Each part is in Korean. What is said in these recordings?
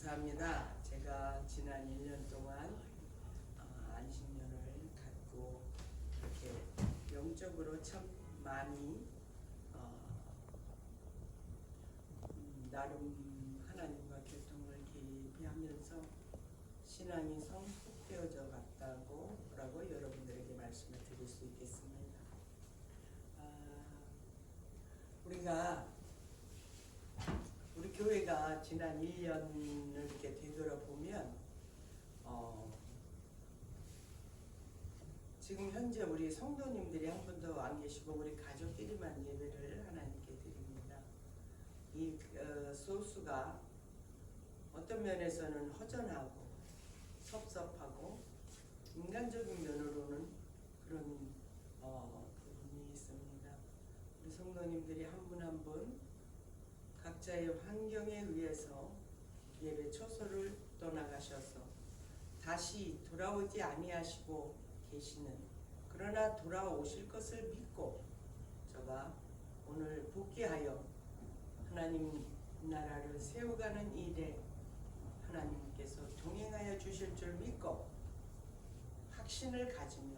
감사합니다. 제가 지난 1년 동안 안식년을 갖고 이렇게 영적으로 참 많이 나름 하나님과 교통을 깊이 하면서 신앙이 성숙되어져 갔다고 여러분들에게 말씀을 드릴 수 있겠습니다. 우리 교회가 지난 1년을 이렇게 되돌아보면 지금 현재 우리 성도님들이 한 분도 안 계시고 우리 가족끼리만 예배를 하나님께 드립니다. 이 소수가 어떤 면에서는 허전하고 섭섭하고 인간적인 면으로는 그런 부분이 있습니다. 우리 성도님들이 한 분 한 분 각자의 환경에 의해서 예배 처소를 떠나가셔서 다시 돌아오지 아니하시고 계시는, 그러나 돌아오실 것을 믿고 저가 오늘 복귀하여 하나님 나라를 세워가는 일에 하나님께서 동행하여 주실 줄 믿고 확신을 가지며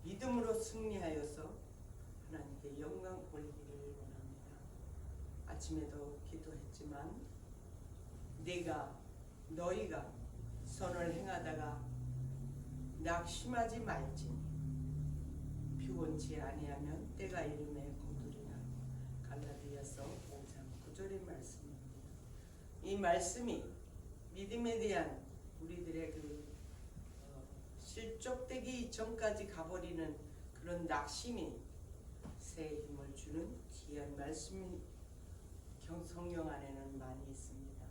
믿음으로 승리하여서 하나님께 영광 올리기를 원합니다. 아침에도 기도했지만 너희가 선을 행하다가 낙심하지 말지니 피곤치 아니하면 때가 이름에 거두리라. 갈라디아서 5장 9절의 말씀입니다. 이 말씀이 믿음에 대한 우리들의 실족되기 전까지 가버리는 그런 낙심이 새 힘을 주는 귀한 말씀이 성경 안에는 많이 있습니다.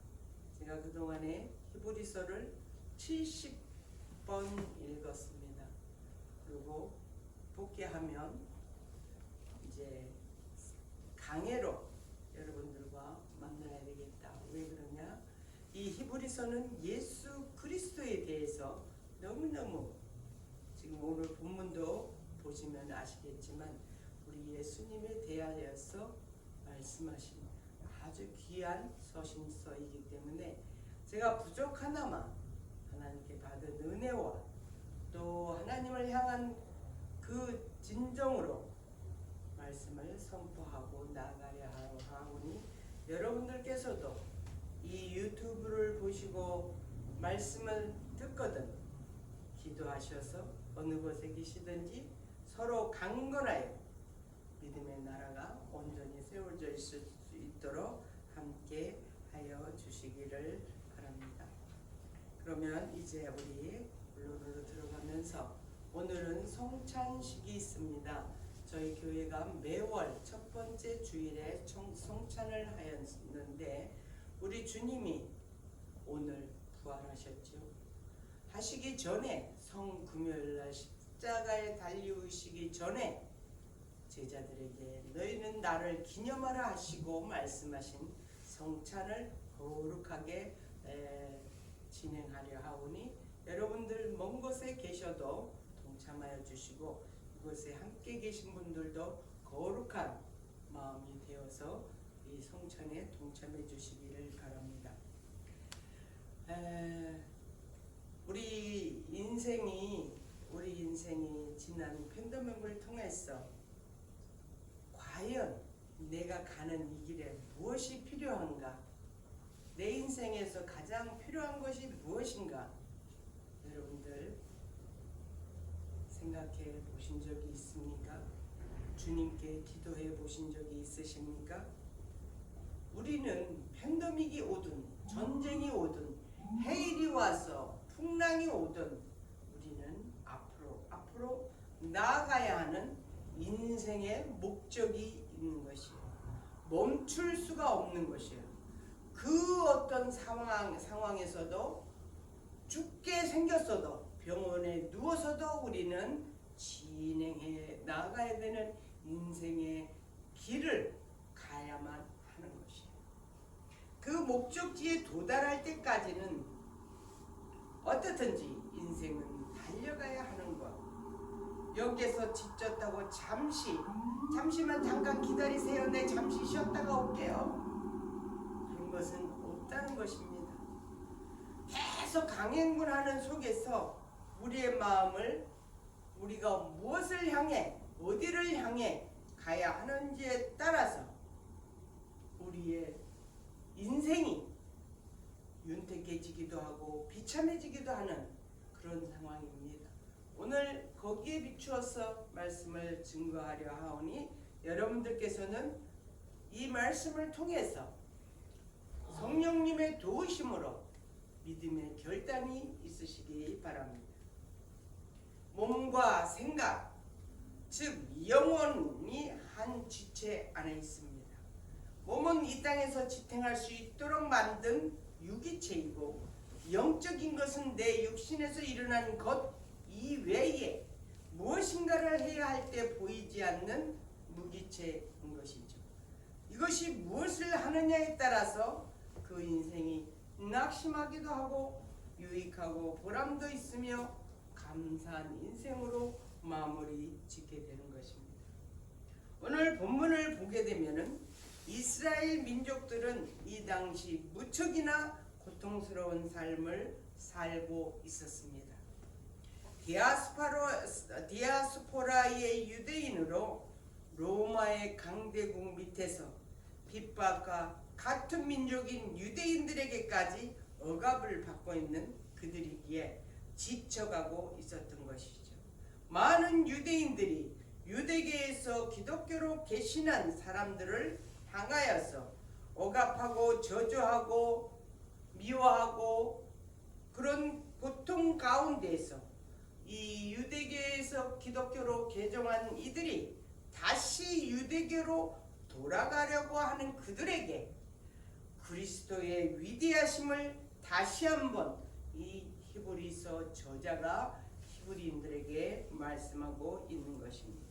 제가 그동안에 히브리서를 70번 읽었습니다. 그리고 복귀하면 이제 강해로 여러분들과 만나야 되겠다. 왜 그러냐? 이 히브리서는 예수 그리스도에 대해서 너무너무, 지금 오늘 본문도 보시면 아시겠지만 우리 예수님에 대하여서 말씀하신 아주 귀한 서신서이기 때문에 제가 부족하나마 하나님께 받은 은혜와 또 하나님을 향한 그 진정으로 말씀을 선포하고 나아가야 하오니, 여러분들께서도 이 유튜브를 보시고 말씀을 듣거든 기도하셔서 어느 곳에 계시든지 서로 강건하여 믿음의 나라가 온전히 세워져 있을 수 있도록 함께 하여 주시기를 바랍니다. 그러면 이제 우리 본론으로 들어가면서 오늘은 성찬식이 있습니다. 저희 교회가 매월 첫 번째 주일에 성찬을 하였는데 우리 주님이 오늘 부활하셨죠. 하시기 전에 성금요일날 십자가에 달리우시기 전에 제자들에게 너희는 나를 기념하라 하시고 말씀하신 성찬을 거룩하게 진행하려 하오니 여러분들 먼 곳에 계셔도 동참하여 주시고 이곳에 함께 계신 분들도 거룩한 마음이 되어서 이 성찬에 동참해 주시기를 바랍니다. 우리 인생이 지난 팬데믹을 통해서 과연 내가 가는 이 길에 무엇이 필요한가? 내 인생에서 가장 필요한 것이 무엇인가? 여러분들 생각해 보신 적이 있습니까? 주님께 기도해 보신 적이 있으십니까? 우리는 팬데믹이 오든 전쟁이 오든 해일이 와서 풍랑이 오든 우리는 앞으로 나아가야 하는 인생의 목적이 있는 것이에요. 멈출 수가 없는 것이에요. 그 어떤 상황에서도 죽게 생겼어도 병원에 누워서도 우리는 진행해 나가야 되는 인생의 길을 가야만 하는 것이에요. 그 목적지에 도달할 때까지는 어떻든지 인생은 달려가야 하는 것. 여기에서 지쳤다고 잠시만 잠깐 기다리세요. 네, 잠시 쉬었다가 올게요. 그런 것은 없다는 것입니다. 강행군하는 속에서 우리의 마음을 우리가 무엇을 향해 어디를 향해 가야 하는지에 따라서 우리의 인생이 윤택해지기도 하고 비참해지기도 하는 그런 상황입니다. 오늘 거기에 비추어서 말씀을 증거하려 하오니 여러분들께서는 이 말씀을 통해서 성령님의 도우심으로 믿음의 결단이 있으시기 바랍니다. 몸과 생각, 즉 영혼이 한 지체 안에 있습니다. 몸은 이 땅에서 지탱할 수 있도록 만든 유기체이고, 영적인 것은 내 육신에서 일어난 것 이외에 무엇인가를 해야 할 때 보이지 않는 무기체인 것이죠. 이것이 무엇을 하느냐에 따라서 그 인생이 낙심하기도 하고 유익하고 보람도 있으며 감사한 인생으로 마무리 짓게 되는 것입니다. 오늘 본문을 보게 되면은 이스라엘 민족들은 이 당시 무척이나 고통스러운 삶을 살고 있었습니다. 디아스포라의 유대인으로 로마의 강대국 밑에서 핍박과 같은 민족인 유대인들에게까지 억압을 받고 있는 그들이기에 지쳐가고 있었던 것이죠. 많은 유대인들이 유대계에서 기독교로 개신한 사람들을 향하여서 억압하고 저주하고 미워하고 그런 고통 가운데에서 이 유대계에서 기독교로 개종한 이들이 다시 유대교로 돌아가려고 하는 그들에게 그리스도의 위대하심을 다시 한번 이 히브리서 저자가 히브리인들에게 말씀하고 있는 것입니다.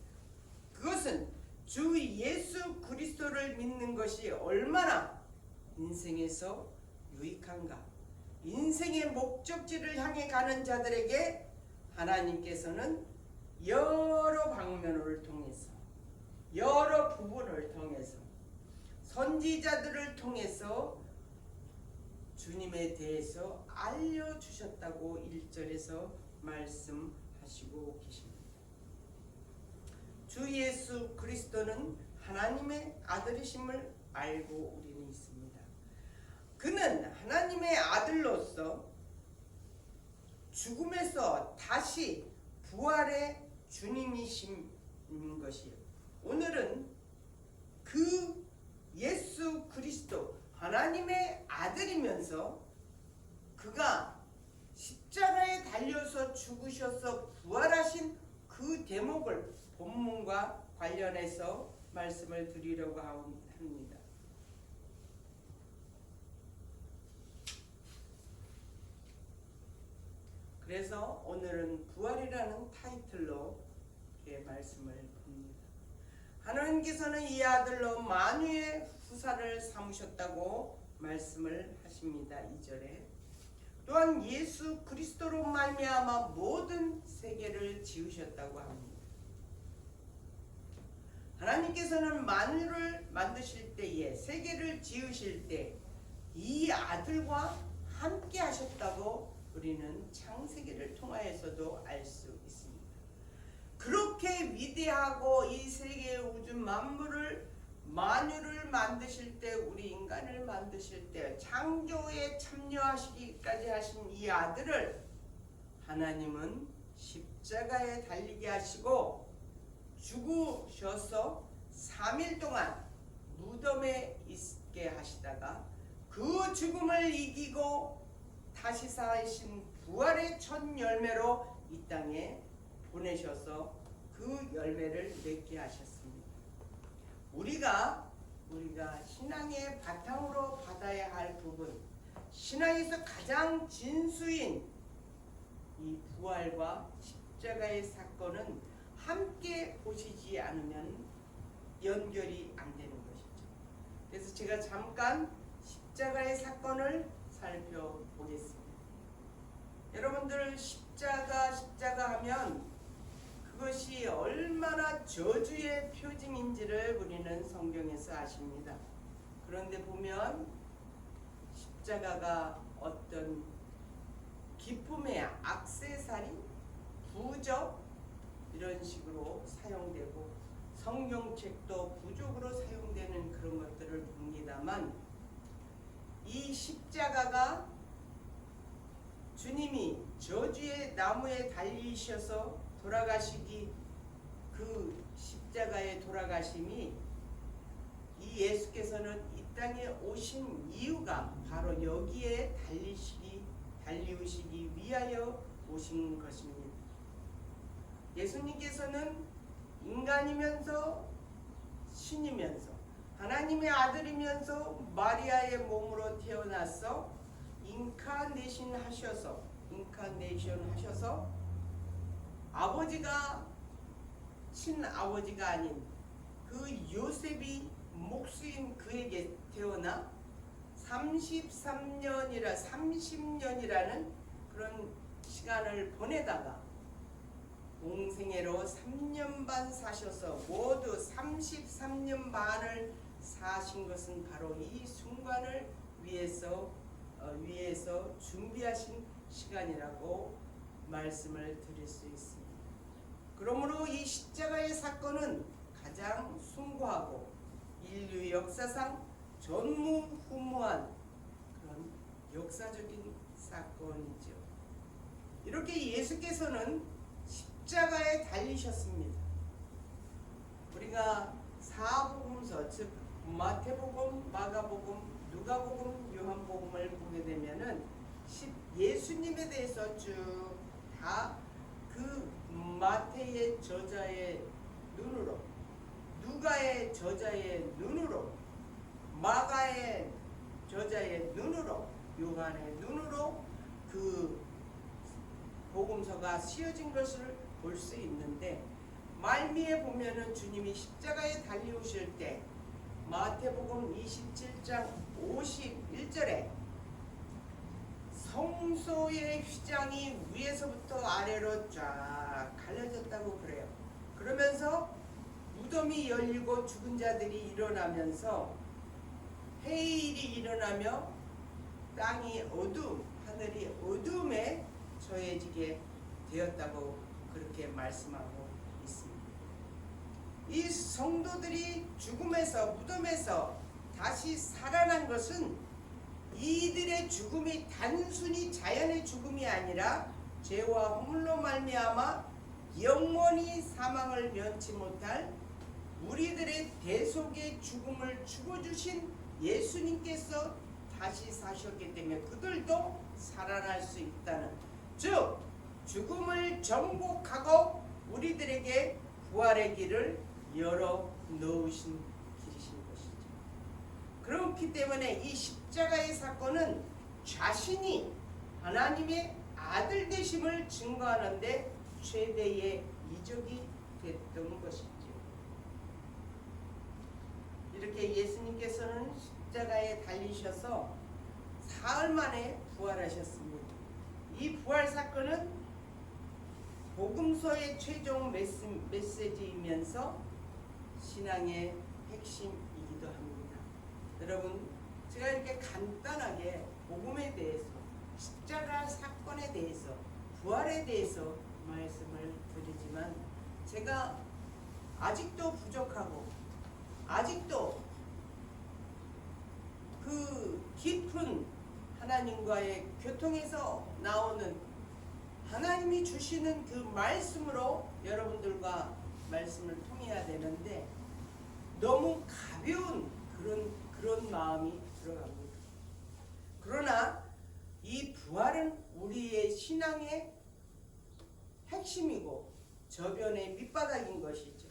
그것은 주 예수 그리스도를 믿는 것이 얼마나 인생에서 유익한가, 인생의 목적지를 향해 가는 자들에게 하나님께서는 여러 방면을 통해서, 여러 부분을 통해서, 선지자들을 통해서 주님에 대해서 알려주셨다고 1절에서 말씀하시고 계십니다. 주 예수 그리스도는 하나님의 아들이심을 알고 우리는 있습니다. 그는 하나님의 아들로서 죽음에서 다시 부활의 주님이신 것이에요. 오늘은 그 예수 그리스도 하나님의 아들이면서 그가 십자가에 달려서 죽으셔서 부활하신 그 대목을 본문과 관련해서 말씀을 드리려고 합니다. 그래서 오늘은 부활이라는 타이틀로 이렇게 말씀을 봅니다. 하나님께서는 이 아들로 만유의 후사를 삼으셨다고 말씀을 하십니다. 2절에 또한 예수 그리스도로 말미암아 모든 세계를 지으셨다고 합니다. 하나님께서는 만유를 만드실 때에, 세계를 지으실 때 이 아들과 함께 하셨다고 우리는 창세기를 통하여서도 알 수 있습니다. 그렇게 위대하고 이 세계 우주 만물을 만유를 만드실 때, 우리 인간을 만드실 때 창조에 참여하시기까지 하신 이 아들을 하나님은 십자가에 달리게 하시고 죽으셔서 3일 동안 무덤에 있게 하시다가 그 죽음을 이기고 다시 사신 부활의 첫 열매로 이 땅에 보내셔서 그 열매를 맺게 하셨습니다. 우리가 신앙의 바탕으로 받아야 할 부분, 신앙에서 가장 진수인 이 부활과 십자가의 사건은 함께 보시지 않으면 연결이 안 되는 것이죠. 그래서 제가 잠깐 십자가의 사건을 살펴보겠습니다. 여러분들 십자가 하면 그것이 얼마나 저주의 표징인지를 우리는 성경에서 아십니다. 그런데 보면 십자가가 어떤 기쁨의 액세서리, 부적 이런 식으로 사용되고 성경책도 부적으로 사용되는 그런 것들을 봅니다만 이 십자가가 주님이 저주의 나무에 달리셔서 돌아가시기 그 십자가의 돌아가심이 이 예수께서는 이 땅에 오신 이유가 바로 여기에 달리우시기 위하여 오신 것입니다. 예수님께서는 인간이면서 신이면서 하나님의 아들이면서 마리아의 몸으로 태어나서 인카네이션 하셔서 아버지가 친아버지가 아닌 그 요셉이 목수인 그에게 태어나 30년이라는 그런 시간을 보내다가 공생애로 3년 반 사셔서 모두 33년 반을 사신 것은 바로 이 순간을 위해서 준비하신 시간이라고 말씀을 드릴 수 있습니다. 그러므로 이 십자가의 사건은 가장 숭고하고 인류 역사상 전무후무한 그런 역사적인 사건이죠. 이렇게 예수께서는 십자가에 달리셨습니다. 우리가 사복음서 즉 마태복음, 마가복음, 누가복음, 요한복음을 보게 되면은 예수님에 대해서 쭉 다 그 마태의 저자의 눈으로, 누가의 저자의 눈으로, 마가의 저자의 눈으로, 요한의 눈으로 그 복음서가 쓰여진 것을 볼 수 있는데 말미에 보면은 주님이 십자가에 달려오실 때 마태복음 27장 51절에 성소의 휘장이 위에서부터 아래로 쫙 갈라졌다고 그래요. 그러면서 무덤이 열리고 죽은 자들이 일어나면서 해일이 일어나며 땅이 하늘이 어둠에 처해지게 되었다고 그렇게 말씀하고 있습니다. 이 성도들이 죽음에서 무덤에서 다시 살아난 것은 이들의 죽음이 단순히 자연의 죽음이 아니라 죄와 허물로 말미암아 영원히 사망을 면치 못할 우리들의 대속의 죽음을 죽어주신 예수님께서 다시 사셨기 때문에 그들도 살아날 수 있다는, 즉 죽음을 정복하고 우리들에게 부활의 길을 열어 놓으신 길이신 것이죠. 그렇기 때문에 이 십자가의 사건은 자신이 하나님의 아들 되심을 증거하는데 최대의 이적이 됐던 것이죠. 이렇게 예수님께서는 십자가에 달리셔서 사흘 만에 부활하셨습니다. 이 부활 사건은 복음서의 최종 메시지이면서 신앙의 핵심이기도 합니다. 여러분, 제가 이렇게 간단하게 복음에 대해서, 십자가 사건에 대해서, 부활에 대해서 말씀을 드리지만 제가 아직도 부족하고 아직도 그 깊은 하나님과의 교통에서 나오는 하나님이 주시는 그 말씀으로 여러분들과 말씀을 통해야 되는데 너무 가벼운 그런 마음이 들어갑니다. 그러나 이 부활은 우리의 신앙의 핵심이고 저변의 밑바닥인 것이죠.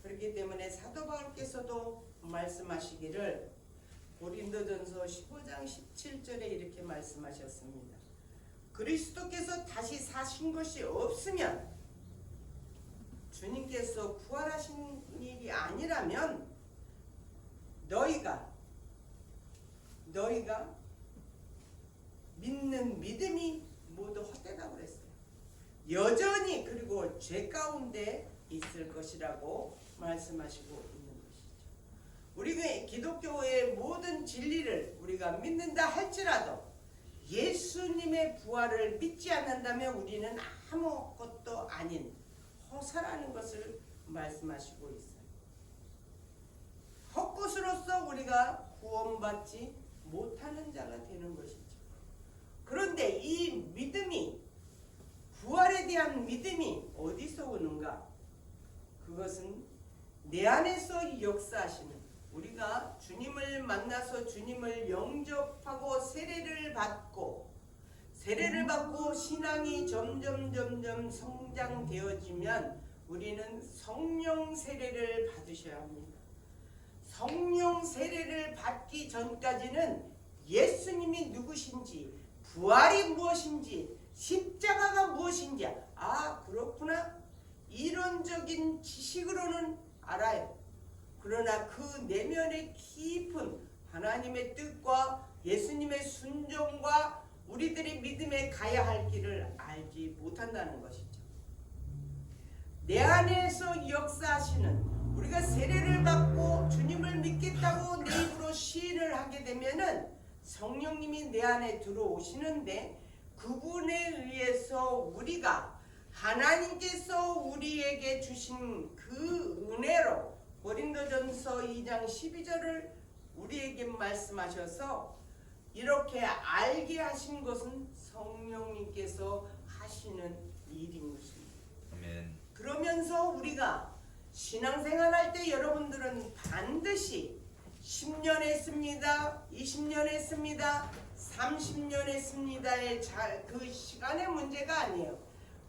그렇기 때문에 사도 바울께서도 말씀하시기를 고린도전서 15장 17절에 이렇게 말씀하셨습니다. 그리스도께서 다시 사신 것이 없으면, 주님께서 부활하신 일이 아니라면 너희가 믿는 믿음이 모두 헛되다고 그랬어요. 여전히 그리고 죄 가운데 있을 것이라고 말씀하시고 있는 것이죠. 우리가 기독교의 모든 진리를 우리가 믿는다 할지라도 예수님의 부활을 믿지 않는다면 우리는 아무것도 아닌 허사라는 것을 말씀하시고 있어요. 헛것으로서 우리가 구원받지 못하는 자가 되는 것이죠. 그런데 이 믿음이, 부활에 대한 믿음이 어디서 오는가? 그것은 내 안에서 역사하시는, 우리가 주님을 만나서 주님을 영접하고 세례를 받고 신앙이 점점 성장되어지면 우리는 성령 세례를 받으셔야 합니다. 성령 세례를 받기 전까지는 예수님이 누구신지, 부활이 무엇인지, 십자가가 무엇인지, 그렇구나, 이론적인 지식으로는 알아요. 그러나 그 내면의 깊은 하나님의 뜻과 예수님의 순종과 우리들의 믿음에 가야 할 길을 알지 못한다는 것이죠. 내 안에서 역사하시는, 우리가 세례를 받고 주님을 믿겠다고 내 입으로 시인을 하게 되면은 성령님이 내 안에 들어오시는데, 그분에 의해서 우리가 하나님께서 우리에게 주신 그 은혜로 고린도전서 2장 12절을 우리에게 말씀하셔서 이렇게 알게 하신 것은 성령님께서 하시는 일인 것입니다. 아멘. 그러면서 우리가 신앙생활 할 때 여러분들은 반드시 10년 했습니다, 20년 했습니다, 30년 했습니다의 그 시간의 문제가 아니에요.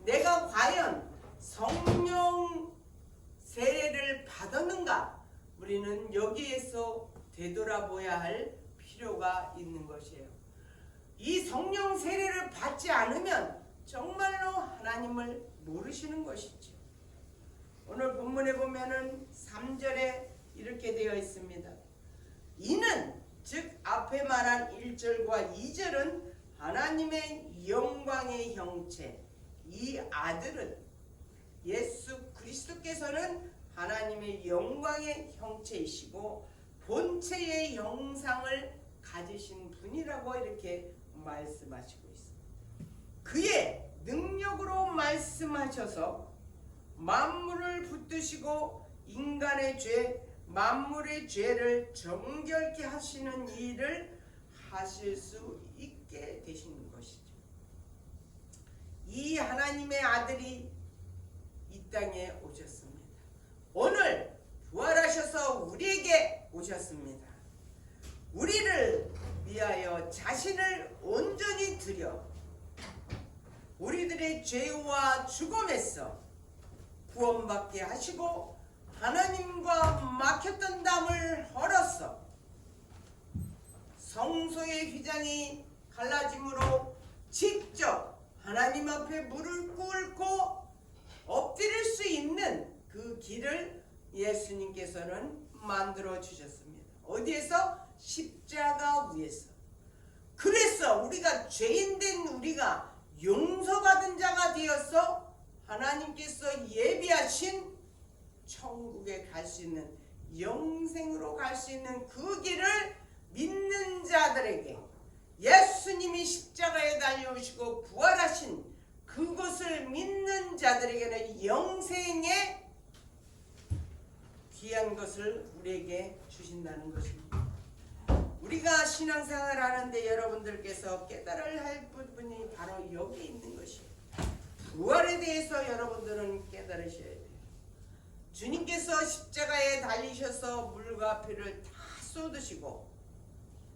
내가 과연 성령 세례를 받았는가? 우리는 여기에서 되돌아보야 할 필요가 있는 것이에요. 이 성령 세례를 받지 않으면 정말로 하나님을 모르시는 것이죠. 오늘 본문에 보면은 3절에 이렇게 되어 있습니다. 이는 즉 앞에 말한 1절과 2절은 하나님의 영광의 형체, 이 아들은 예수 그리스도께서는 하나님의 영광의 형체이시고 본체의 형상을 가지신 분이라고 이렇게 말씀하시고 있습니다. 그의 능력으로 말씀하셔서 만물을 붙드시고 인간의 죄, 만물의 죄를 정결케 하시는 일을 하실 수 있게 되시는 것이죠. 이 하나님의 아들이 이 땅에 오셨습니다. 오늘 부활하셔서 우리에게 오셨습니다. 우리를 위하여 자신을 온전히 드려 우리들의 죄와 죽음에서 구원받게 하시고 하나님과 막혔던 담을 헐어서 성소의 휘장이 갈라짐으로 직접 하나님 앞에 무릎 꿇고 엎드릴 수 있는 그 길을 예수님께서는 만들어 주셨습니다. 어디에서? 십자가 위에서. 그래서 우리가 죄인된 우리가 용서받은 자가 되어서 하나님께서 예비하신 천국에 갈 수 있는, 영생으로 갈 수 있는 그 길을 믿는 자들에게, 예수님이 십자가에 달려오시고 부활하신 그것을 믿는 자들에게는 영생의 귀한 것을 우리에게 주신다는 것입니다. 우리가 신앙생활을 하는데 여러분들께서 깨달아야 할 부분이 바로 여기 있는 것이에요. 부활에 대해서 여러분들은 깨달으셔야 돼요. 주님께서 십자가에 달리셔서 물과 피를 다 쏟으시고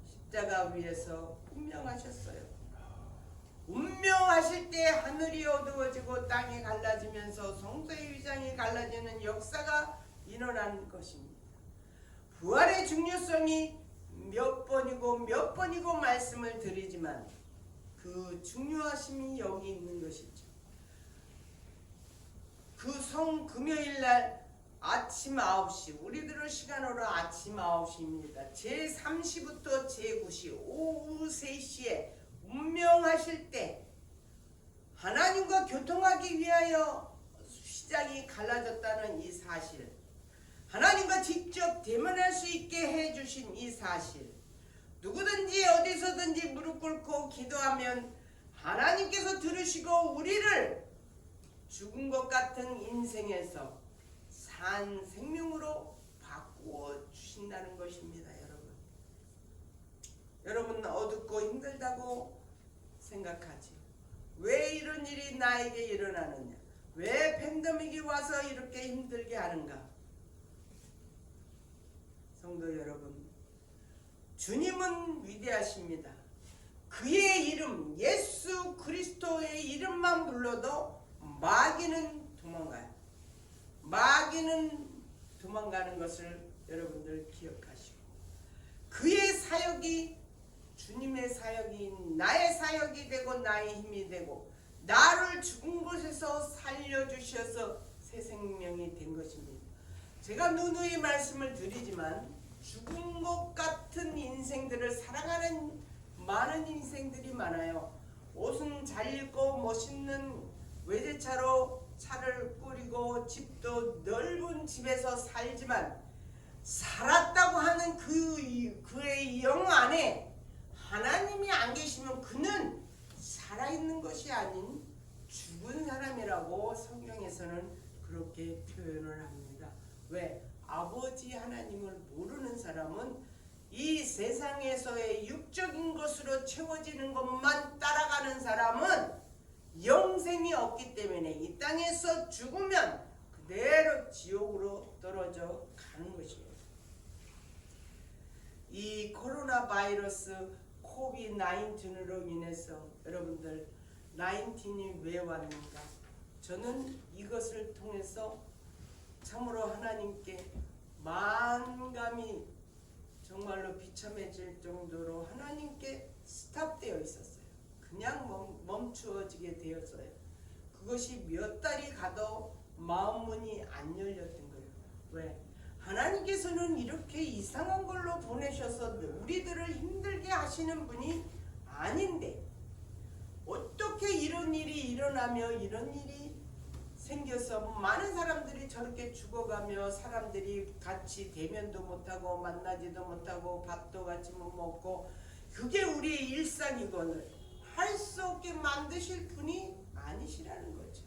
십자가 위에서 운명하셨어요. 운명하실 때 하늘이 어두워지고 땅이 갈라지면서 성소의 위장이 갈라지는 역사가 일어난 것입니다. 부활의 중요성이 몇 번이고 말씀을 드리지만 그 중요하심이 여기 있는 것이죠. 그 금요일날 아침 9시, 우리들의 시간으로 아침 9시입니다. 제3시부터 제9시, 오후 3시에 운명하실 때 하나님과 교통하기 위하여 시장이 갈라졌다는 이 사실, 하나님과 직접 대면할 수 있게 해주신 이 사실, 누구든지 어디서든지 무릎 꿇고 기도하면 하나님께서 들으시고 우리를 죽은 것 같은 인생에서 산 생명으로 바꾸어 주신다는 것입니다. 여러분 어둡고 힘들다고 생각하지? 왜 이런 일이 나에게 일어나느냐? 왜 팬데믹이 와서 이렇게 힘들게 하는가? 성도 여러분, 주님은 위대하십니다. 그의 이름, 예수 그리스도의 이름만 불러도 마귀는 도망가요. 마귀는 도망가는 것을 여러분들 기억하시고, 그의 사역이 주님의 사역이 나의 사역이 되고 나의 힘이 되고 나를 죽은 곳에서 살려주셔서 새 생명이 된 것입니다. 제가 누누이 말씀을 드리지만 죽은 것 같은 인생들을 살아가는 많은 인생들이 많아요. 옷은 잘 입고 멋있는 외제차로 차를 꾸리고 집도 넓은 집에서 살지만 살았다고 하는 그의 영 안에 하나님이 안 계시면 그는 살아있는 것이 아닌 죽은 사람이라고 성경에서는 그렇게 표현을 합니다. 왜? 아버지 하나님을 모르는 사람은 이 세상에서의 육적인 것으로 채워지는 것만 따라가는 사람은 영생이 없기 때문에 이 땅에서 죽으면 그대로 지옥으로 떨어져 가는 것입니다. 이 코로나 바이러스 코비드-19으로 인해서 여러분들 19이 왜 왔는가? 저는 이것을 통해서 참으로 하나님께 만감이 정말로 비참해질 정도로 하나님께 스탑되어 있었어요. 그냥 멈추어지게 되었어요. 그것이 몇 달이 가도 마음문이 안 열렸던 거예요. 왜? 하나님께서는 이렇게 이상한 걸로 보내셔서 우리들을 힘들게 하시는 분이 아닌데 어떻게 이런 일이 일어나며 이런 일이 생겨서 많은 사람들이 저렇게 죽어가며 사람들이 같이 대면도 못하고 만나지도 못하고 밥도 같이 못 먹고 그게 우리의 일상이거늘 할 수 없게 만드실 분이 아니시라는 거죠.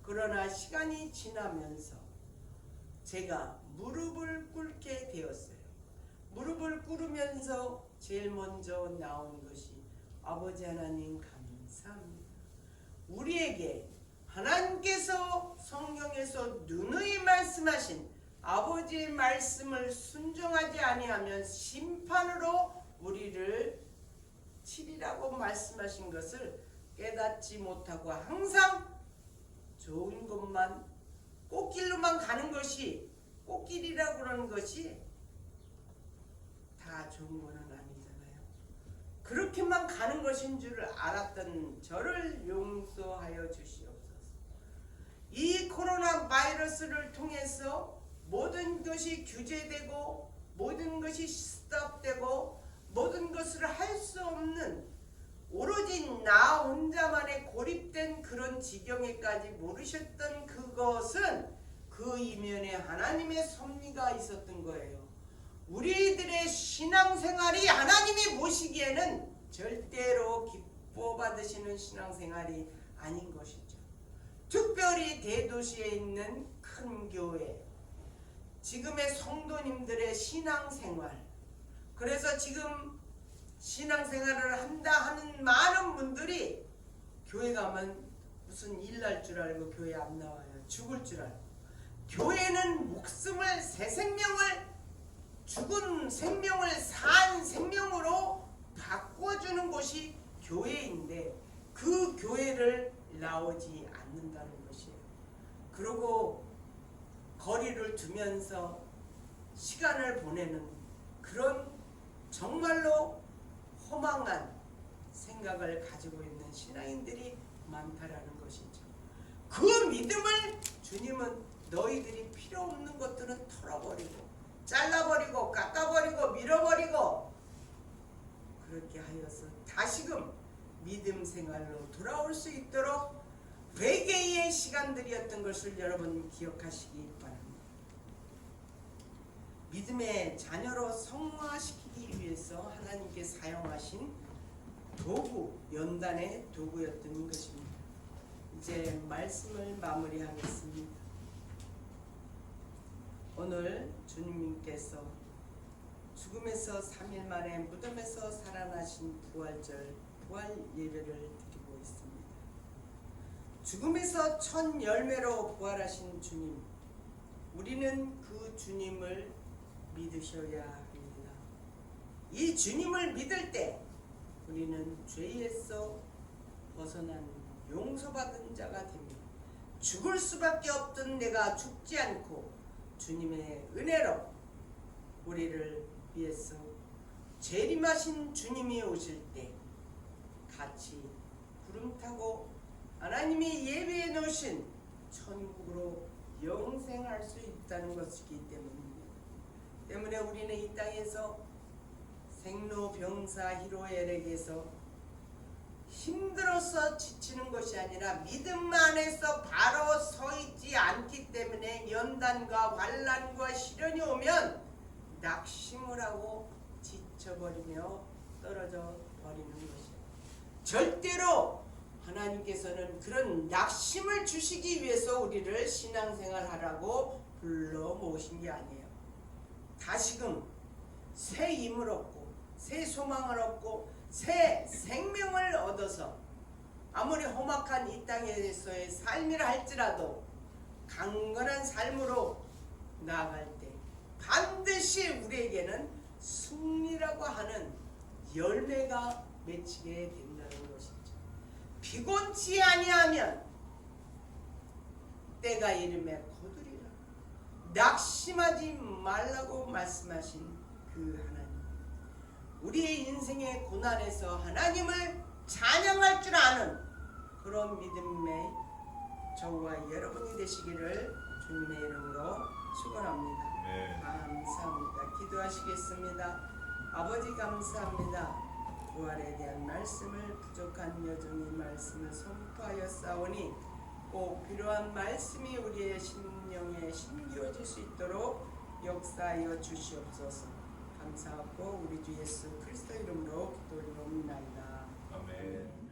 그러나 시간이 지나면서 제가 무릎을 꿇게 되었어요. 무릎을 꿇으면서 제일 먼저 나온 것이 아버지 하나님 감사합니다. 우리에게 하나님께서 성경에서 누누이 말씀하신 아버지의 말씀을 순종하지 아니하면 심판으로 우리를 치리라고 말씀하신 것을 깨닫지 못하고 항상 좋은 것만 꽃길로만 가는 것이 꽃길이라고 그러는 것이 다 좋은 거는 아니잖아요. 그렇게만 가는 것인 줄 알았던 저를 용서하여 주시옵소서. 이 코로나 바이러스를 통해서 모든 것이 규제되고 모든 것이 스톱되고 모든 것을 할 수 없는 오로지 나 혼자만의 고립된 그런 지경에까지 모르셨던 그것은 그 이면에 하나님의 섭리가 있었던 거예요. 우리들의 신앙생활이 하나님이 보시기에는 절대로 기뻐 받으시는 신앙생활이 아닌 것이죠. 특별히 대도시에 있는 큰 교회, 지금의 성도님들의 신앙생활, 그래서 지금 신앙생활을 한다 하는 많은 분들이 교회 가면 무슨 일 날 줄 알고 교회 안 나와요. 죽을 줄 알고. 교회는 목숨을 새 생명을 죽은 생명을 산 생명으로 바꿔주는 곳이 교회인데 그 교회를 나오지 않는다는 것이에요. 그리고 거리를 두면서 시간을 보내는 그런 정말로 허망한 생각을 가지고 있는 신앙인들이 많다라는 것이죠. 그 믿음을 주님은 너희들이 필요 없는 것들은 털어버리고 잘라버리고 깎아버리고 밀어버리고 그렇게 하여서 다시금 믿음 생활로 돌아올 수 있도록 회개의 시간들이었던 것을 여러분 기억하시기 바랍니다. 믿음의 자녀로 성화시키기 위해서 하나님께 사용하신 도구, 연단의 도구였던 것입니다. 이제 말씀을 마무리하겠습니다. 오늘 주님께서 죽음에서 3일 만에 무덤에서 살아나신 부활절 부활 예배를 드리고 있습니다. 죽음에서 첫 열매로 부활하신 주님, 우리는 그 주님을 믿으셔야 합니다. 이 주님을 믿을 때 우리는 죄에서 벗어난 용서받은 자가 됩니다. 죽을 수밖에 없던 내가 죽지 않고 주님의 은혜로 우리를 위해서 재림하신 주님이 오실 때 같이 구름 타고 하나님이 예비해 놓으신 천국으로 영생할 수 있다는 것이기 때문입니다. 때문에 우리는 이 땅에서 생로병사 희로애락에서 힘들어서 지치는 것이 아니라 믿음 안에서 바로 서 있지 않기 때문에 연단과 환난과 시련이 오면 낙심을 하고 지쳐버리며 떨어져 버리는 것이에요. 절대로 하나님께서는 그런 낙심을 주시기 위해서 우리를 신앙생활하라고 불러 모으신 게 아니에요. 다시금 새 힘을 얻고 새 소망을 얻고 새 생명을 얻어서 아무리 험악한 이 땅에서의 삶이라 할지라도 강건한 삶으로 나아갈 때 반드시 우리에게는 승리라고 하는 열매가 맺히게 된다는 것이죠. 피곤치 아니하면 때가 이르매 거두리라. 낙심하지 말라고 말씀하신 그 하나님, 우리의 인생의 고난에서 하나님을 찬양할 줄 아는 그런 믿음의 저와 여러분이 되시기를 주님의 이름으로 축원합니다. 감사합니다. 기도하시겠습니다. 아버지 감사합니다. 부활에 대한 말씀을 부족한 여종이 말씀을 선포하여 싸우니 꼭 필요한 말씀이 우리의 심령에 심기어질 수 있도록 역사하여 주시옵소서. 감사하고 우리 주 예수 그리스도 이름으로 기도드리옵나이다. 아멘.